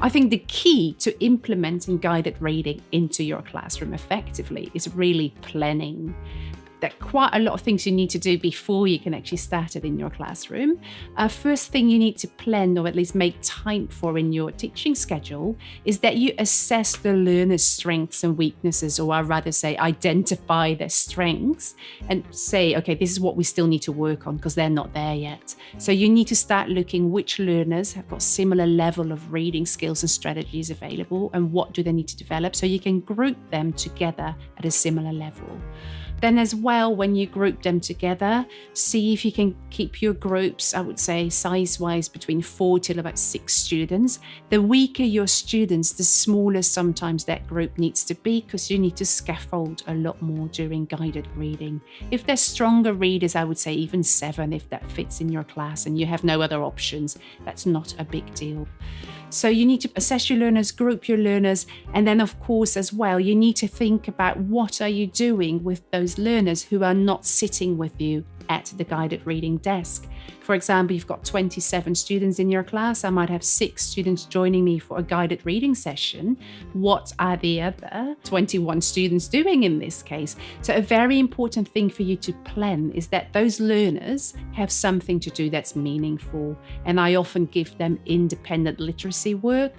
I think the key to implementing guided reading into your classroom effectively is really planning. There are quite a lot of things you need to do before you can actually start it in your classroom. First thing you need to plan, or at least make time for in your teaching schedule, is that you assess the learner's strengths and weaknesses, or I'd rather say identify their strengths and say, okay, this is what we still need to work on because they're not there yet. So you need to start looking which learners have got similar level of reading skills and strategies available, and what do they need to develop, so you can group them together at a similar level. Then as well, when you group them together, see if you can keep your groups, I would say size-wise, between 4 to about 6 students. The weaker your students, the smaller sometimes that group needs to be, because you need to scaffold a lot more during guided reading. If they're stronger readers, I would say even 7 if that fits in your class and you have no other options. That's not a big deal. So you need to assess your learners, group your learners, and then of course as well, you need to think about what are you doing with those learners who are not sitting with you at the guided reading desk. For example, you've got 27 students in your class. I might have 6 students joining me for a guided reading session. What are the other 21 students doing in this case? So a very important thing for you to plan is that those learners have something to do that's meaningful. And I often give them independent literacy work.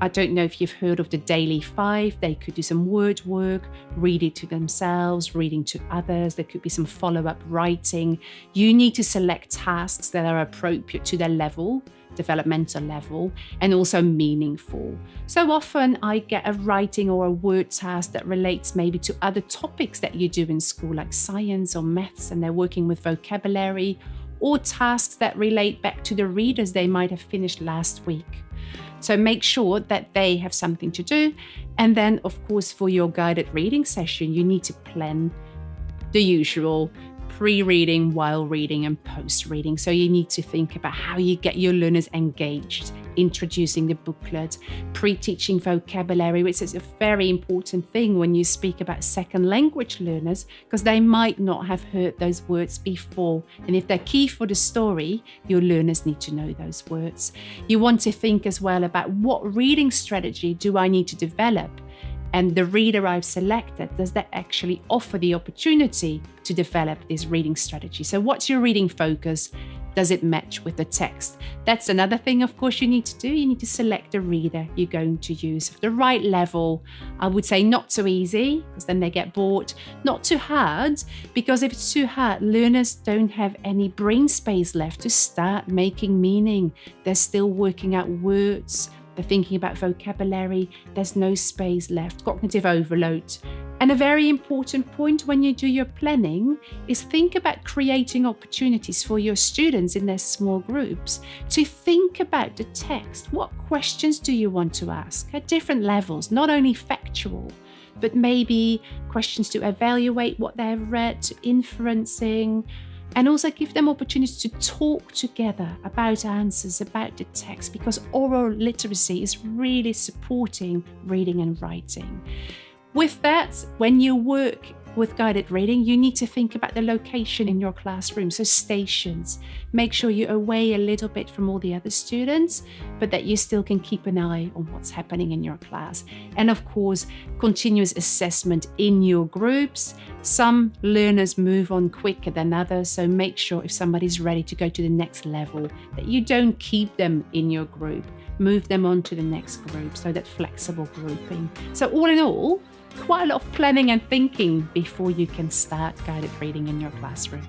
I don't know if you've heard of the Daily 5. They could do some word work, read it to themselves, reading to others. There could be some follow-up writing. You need to select tasks that are appropriate to their level, developmental level, and also meaningful. So often I get a writing or a word task that relates maybe to other topics that you do in school, like science or maths, and they're working with vocabulary, or tasks that relate back to the readers they might have finished last week. So make sure that they have something to do. And then, of course, for your guided reading session, you need to plan the usual pre-reading, while reading, and post-reading. So you need to think about how you get your learners engaged, introducing the booklet, pre-teaching vocabulary, which is a very important thing when you speak about second language learners, because they might not have heard those words before. And if they're key for the story, your learners need to know those words. You want to think as well about what reading strategy do I need to develop? And the reader I've selected, does that actually offer the opportunity to develop this reading strategy? So what's your reading focus? Does it match with the text? That's another thing, of course, you need to do. You need to select the reader you're going to use of the right level. I would say not too easy, because then they get bored. Not too hard, because if it's too hard, learners don't have any brain space left to start making meaning. They're still working out words. They're thinking about vocabulary. There's no space left. Cognitive overload. And a very important point when you do your planning is think about creating opportunities for your students in their small groups to think about the text. What questions do you want to ask at different levels, not only factual, but maybe questions to evaluate what they've read, to inferencing, and also give them opportunities to talk together about answers, about the text, because oral literacy is really supporting reading and writing. With that, when you work with guided reading, you need to think about the location in your classroom, so stations. Make sure you're away a little bit from all the other students, but that you still can keep an eye on what's happening in your class. And of course, continuous assessment in your groups. Some learners move on quicker than others, so make sure if somebody's ready to go to the next level, that you don't keep them in your group. Move them on to the next group, so that flexible grouping. So all in all, quite a lot of planning and thinking before you can start guided reading in your classroom.